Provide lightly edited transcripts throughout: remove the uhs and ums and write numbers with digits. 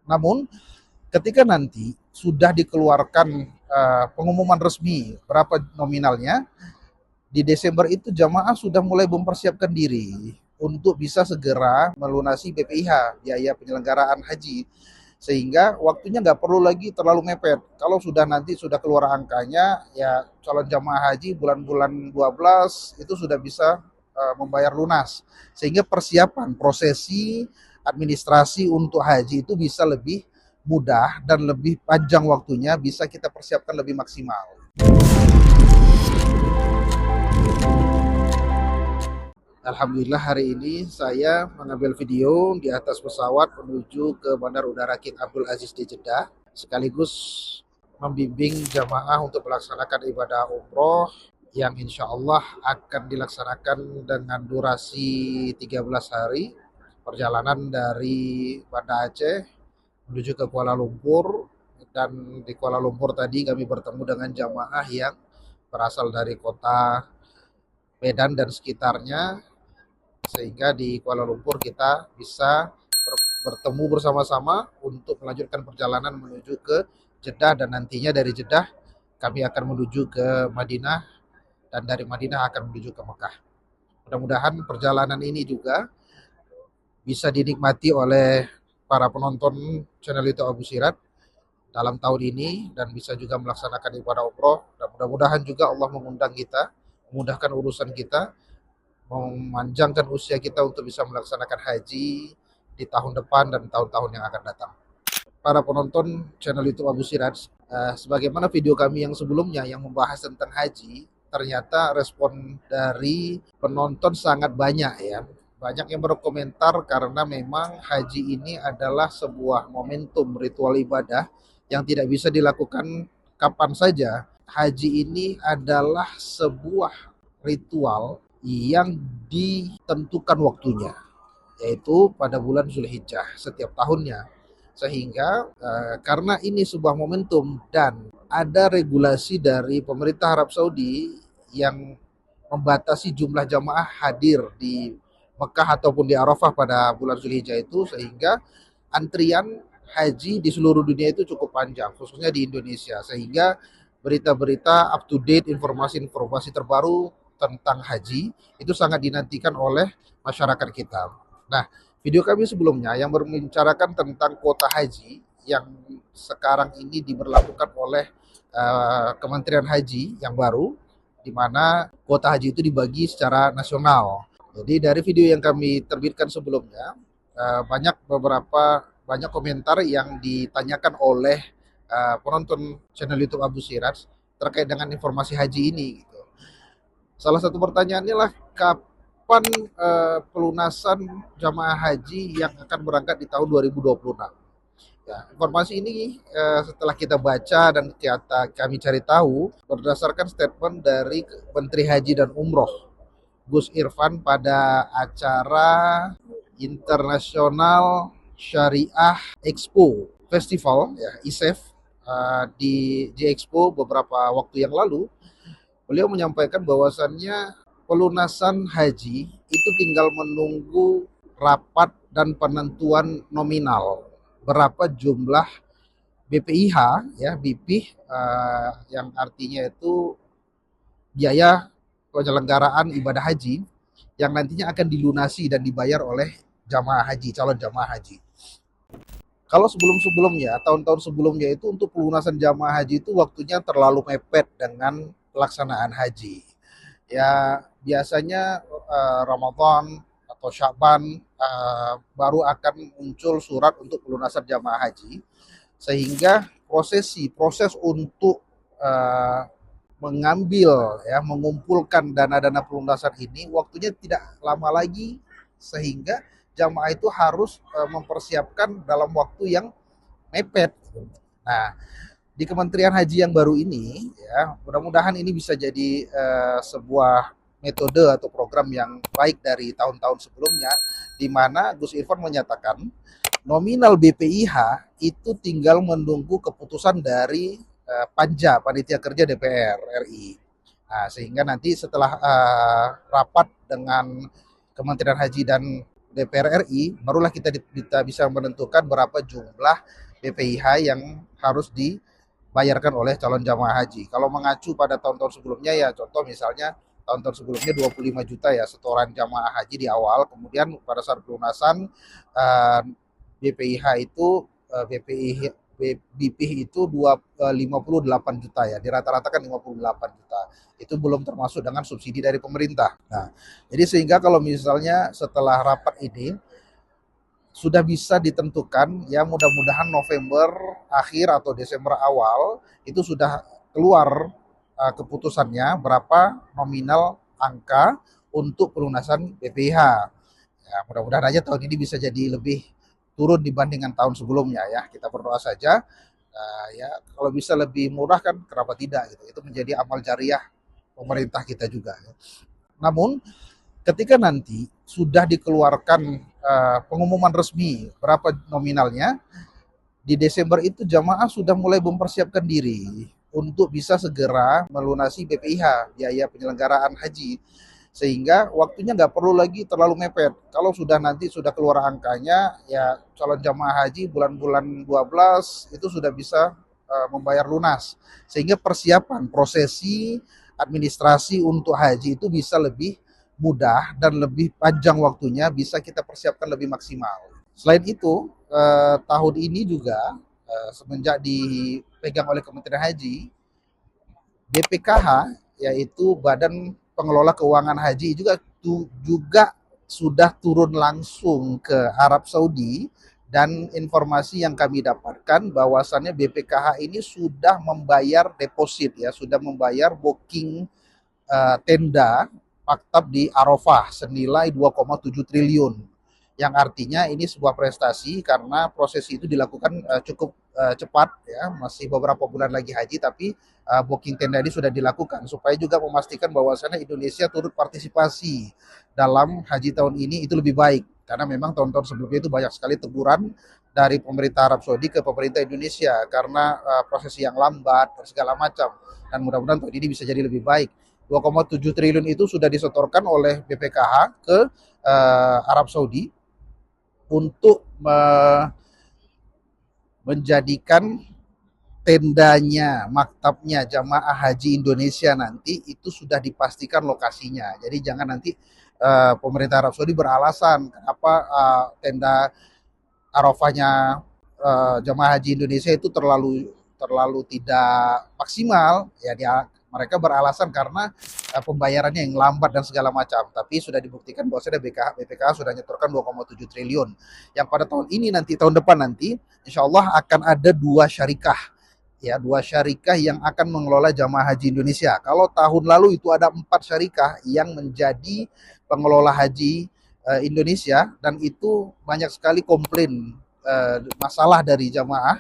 Namun ketika nanti sudah dikeluarkan pengumuman resmi berapa nominalnya, di Desember itu jamaah sudah mulai mempersiapkan diri untuk bisa segera melunasi BPIH, biaya penyelenggaraan haji, sehingga waktunya nggak perlu lagi terlalu mepet. Kalau sudah nanti sudah keluar angkanya, ya calon jamaah haji bulan-bulan 12 itu sudah bisa membayar lunas, sehingga persiapan prosesi administrasi untuk haji itu bisa lebih mudah dan lebih panjang waktunya, bisa kita persiapkan lebih maksimal. Alhamdulillah hari ini saya mengambil video di atas pesawat menuju ke Bandar Udara King Abdul Aziz di Jeddah, sekaligus membimbing jamaah untuk melaksanakan ibadah umroh yang insya Allah akan dilaksanakan dengan durasi 13 hari perjalanan dari Banda Aceh menuju ke Kuala Lumpur. Dan di Kuala Lumpur tadi kami bertemu dengan jamaah yang berasal dari kota Medan dan sekitarnya, sehingga di Kuala Lumpur kita bisa bertemu bersama-sama untuk melanjutkan perjalanan menuju ke Jeddah, dan nantinya dari Jeddah kami akan menuju ke Madinah dan dari Madinah akan menuju ke Mekah. Mudah-mudahan perjalanan ini juga bisa dinikmati oleh para penonton channel YouTube Abu Sirat dalam tahun ini dan bisa juga melaksanakan ibadah umroh, dan mudah-mudahan juga Allah mengundang kita, memudahkan urusan kita, memanjangkan usia kita untuk bisa melaksanakan haji di tahun depan dan tahun-tahun yang akan datang. Para penonton channel YouTube Abu Siraj, sebagaimana video kami yang sebelumnya yang membahas tentang haji, ternyata respon dari penonton sangat banyak ya. Banyak yang berkomentar karena memang haji ini adalah sebuah momentum ritual ibadah yang tidak bisa dilakukan kapan saja. Haji ini adalah sebuah ritual yang ditentukan waktunya, yaitu pada bulan Zulhijjah setiap tahunnya. Sehingga karena ini sebuah momentum dan ada regulasi dari pemerintah Arab Saudi yang membatasi jumlah jamaah hadir di Mekah ataupun di Arafah pada bulan Zulhijjah itu, sehingga antrian haji di seluruh dunia itu cukup panjang, khususnya di Indonesia, sehingga berita-berita up to date, informasi-informasi terbaru tentang haji itu sangat dinantikan oleh masyarakat kita. Nah, video kami sebelumnya yang membicarakan tentang kuota haji yang sekarang ini diberlakukan oleh Kementerian Haji yang baru, di mana kuota haji itu dibagi secara nasional. Jadi dari video yang kami terbitkan sebelumnya, banyak komentar yang ditanyakan oleh penonton channel YouTube Abu Siraj terkait dengan informasi haji ini. Gitu. Salah satu pertanyaannya lah, kapan pelunasan jamaah haji yang akan berangkat di tahun 2026? Ya, informasi ini setelah kita baca dan kami cari tahu berdasarkan statement dari Menteri Haji dan Umroh Gus Irfan pada acara International Syariah Expo Festival ya, ISEF, di Expo beberapa waktu yang lalu. Beliau menyampaikan bahwasannya pelunasan haji itu tinggal menunggu rapat dan penentuan nominal berapa jumlah BPIH ya, BPIH, yang artinya itu biaya penyelenggaraan ibadah haji yang nantinya akan dilunasi dan dibayar oleh jamaah haji, calon jamaah haji. Kalau sebelum-sebelumnya, tahun-tahun sebelumnya itu untuk pelunasan jamaah haji itu waktunya terlalu mepet dengan pelaksanaan haji. Ya biasanya Ramadan atau Syaban baru akan muncul surat untuk pelunasan jamaah haji, sehingga proses untuk mengambil ya, mengumpulkan dana-dana pelunasan ini waktunya tidak lama lagi, sehingga jamaah itu harus mempersiapkan dalam waktu yang mepet. Nah, di Kementerian Haji yang baru ini ya, mudah-mudahan ini bisa jadi sebuah metode atau program yang baik dari tahun-tahun sebelumnya, di mana Gus Irfan menyatakan nominal BPIH itu tinggal menunggu keputusan dari Panja, Panitia Kerja DPR RI. Nah, sehingga nanti setelah rapat dengan Kementerian Haji dan DPR RI, barulah kita bisa menentukan berapa jumlah BPIH yang harus dibayarkan oleh calon jamaah haji. Kalau mengacu pada tahun-tahun sebelumnya, ya contoh misalnya tahun-tahun sebelumnya 25 juta ya setoran jamaah haji di awal, kemudian pada saat pelunasan BPIH itu BPIH itu 58 juta ya, dirata-ratakan 58 juta. Itu belum termasuk dengan subsidi dari pemerintah. Nah, jadi sehingga kalau misalnya setelah rapat ini sudah bisa ditentukan, ya mudah-mudahan November akhir atau Desember awal itu sudah keluar keputusannya berapa nominal angka untuk pelunasan BPIH. Ya, mudah-mudahan aja tahun ini bisa jadi lebih turun dibandingkan tahun sebelumnya ya. Kita berdoa saja. Ya kalau bisa lebih murah kan kenapa tidak gitu. Itu menjadi amal jariah pemerintah kita juga. Ya. Namun ketika nanti sudah dikeluarkan pengumuman resmi berapa nominalnya, di Desember itu jamaah sudah mulai mempersiapkan diri untuk bisa segera melunasi BPIH, biaya penyelenggaraan haji, sehingga waktunya nggak perlu lagi terlalu mepet. Kalau sudah nanti sudah keluar angkanya, ya calon jamaah haji bulan-bulan 12 itu sudah bisa membayar lunas, sehingga persiapan prosesi administrasi untuk haji itu bisa lebih mudah dan lebih panjang waktunya, bisa kita persiapkan lebih maksimal. Selain itu, tahun ini juga semenjak dipegang oleh Kementerian Haji, BPKH yaitu Badan Pengelola Keuangan Haji juga sudah turun langsung ke Arab Saudi, dan informasi yang kami dapatkan bahwasannya BPKH ini sudah membayar deposit ya, sudah membayar booking tenda maktab di Arafah senilai 2,7 triliun, yang artinya ini sebuah prestasi karena prosesi itu dilakukan cukup cepat ya, masih beberapa bulan lagi haji, tapi booking tenda ini sudah dilakukan supaya juga memastikan bahwasannya Indonesia turut partisipasi dalam haji tahun ini itu lebih baik, karena memang tahun-tahun sebelumnya itu banyak sekali teguran dari pemerintah Arab Saudi ke pemerintah Indonesia karena prosesi yang lambat dan segala macam, dan mudah-mudahan tahun ini bisa jadi lebih baik. 2,7 triliun itu sudah disetorkan oleh BPKH ke Arab Saudi untuk menjadikan tendanya, maktabnya jamaah haji Indonesia nanti itu sudah dipastikan lokasinya. Jadi jangan nanti pemerintah Arab Saudi beralasan kenapa tenda Arafahnya jamaah haji Indonesia itu terlalu tidak maksimal. Ya mereka beralasan karena pembayarannya yang lambat dan segala macam. Tapi sudah dibuktikan bahwasanya BPKH sudah nyetorkan 2,7 triliun. Yang pada tahun ini nanti, tahun depan nanti, insya Allah akan ada dua syarikah. Ya, dua syarikah yang akan mengelola jamaah haji Indonesia. Kalau tahun lalu itu ada 4 syarikah yang menjadi pengelola haji Indonesia, dan itu banyak sekali komplain masalah dari jamaah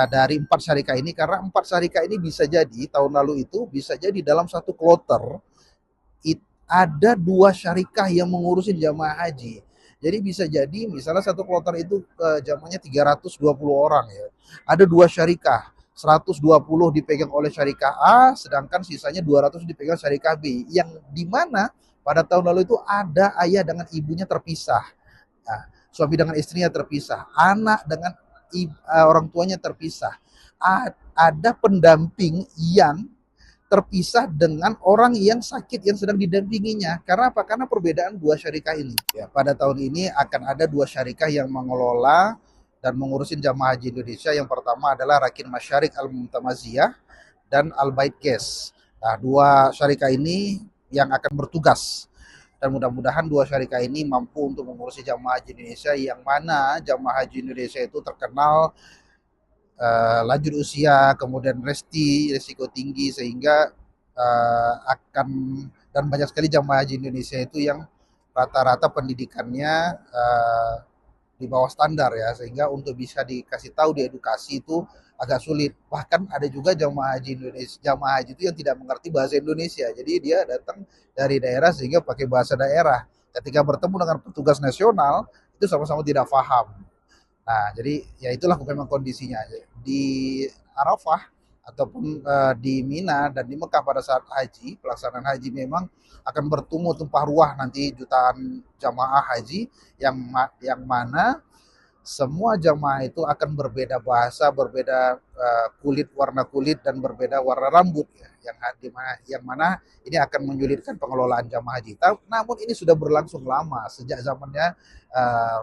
dari 4 syarikah ini, karena 4 syarikah ini bisa jadi tahun lalu itu bisa jadi dalam satu kloter ada 2 syarikah yang mengurusin jamaah haji. Jadi bisa jadi misalnya satu kloter itu jamaahnya 320 orang ya. Ada 2 syarikah, 120 dipegang oleh syarikah A, sedangkan sisanya 200 dipegang syarikah B, yang dimana pada tahun lalu itu ada ayah dengan ibunya terpisah. Nah, suami dengan istrinya terpisah, anak dengan orang tuanya terpisah. Ada pendamping yang terpisah dengan orang yang sakit yang sedang didampinginya. Karena apa? Karena perbedaan 2 syarikah ini. Ya, pada tahun ini akan ada 2 syarikah yang mengelola dan mengurusin jamaah haji Indonesia. Yang pertama adalah Rakin Masyarik Al-Muntamaziyah dan Al-Bait Gas. Nah, 2 syarikah ini yang akan bertugas, dan mudah-mudahan 2 syarikah ini mampu untuk mengurusi jamaah haji Indonesia, yang mana jamaah haji Indonesia itu terkenal lanjut usia, kemudian resiko tinggi, sehingga akan, dan banyak sekali jamaah haji Indonesia itu yang rata-rata pendidikannya di bawah standar ya, sehingga untuk bisa dikasih tahu diedukasi itu agak sulit. Bahkan ada juga jamaah haji itu yang tidak mengerti bahasa Indonesia, jadi dia datang dari daerah sehingga pakai bahasa daerah. Ketika bertemu dengan petugas nasional itu sama-sama tidak paham. Nah, jadi ya itulah memang kondisinya di Arafah. ataupun di Mina dan di Mekah pada saat haji, pelaksanaan haji memang akan bertemu tumpah ruah nanti jutaan jamaah haji yang mana semua jamaah itu akan berbeda bahasa, berbeda kulit, warna kulit dan berbeda warna rambut ya, yang mana ini akan menyulitkan pengelolaan jamaah haji. Namun ini sudah berlangsung lama sejak zamannya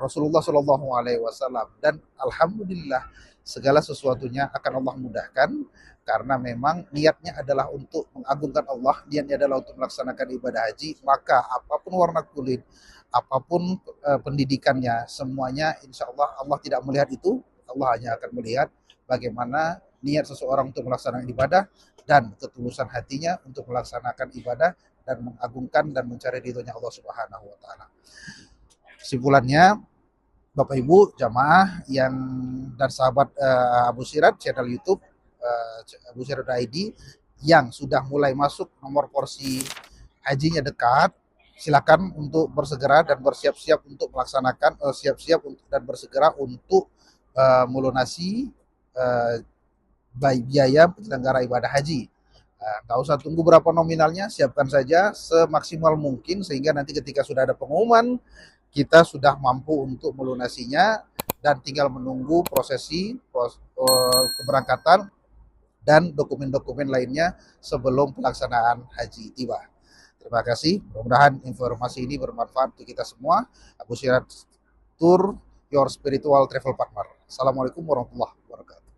Rasulullah Shallallahu Alaihi Wasallam dan alhamdulillah segala sesuatunya akan Allah mudahkan karena memang niatnya adalah untuk mengagungkan Allah, niatnya adalah untuk melaksanakan ibadah haji, maka apapun warna kulit, apapun pendidikannya, semuanya insya Allah Allah tidak melihat itu. Allah hanya akan melihat bagaimana niat seseorang untuk melaksanakan ibadah dan ketulusan hatinya untuk melaksanakan ibadah dan mengagungkan dan mencari ridhonya Allah Subhanahu wa taala. Kesimpulannya, Bapak Ibu jamaah yang dan sahabat Abu Sirat channel YouTube Abu Sirat ID yang sudah mulai masuk nomor porsi hajinya dekat, silakan untuk bersegera dan bersiap-siap untuk melaksanakan dan bersegera untuk melunasi biaya penyelenggara ibadah haji. Nggak usah tunggu berapa nominalnya, siapkan saja semaksimal mungkin sehingga nanti ketika sudah ada pengumuman kita sudah mampu untuk melunasinya dan tinggal menunggu keberangkatan dan dokumen-dokumen lainnya sebelum pelaksanaan haji tiba. Terima kasih. Mudah-mudahan informasi ini bermanfaat untuk kita semua. Abu Sirat Tour, your spiritual travel partner. Assalamualaikum warahmatullahi wabarakatuh.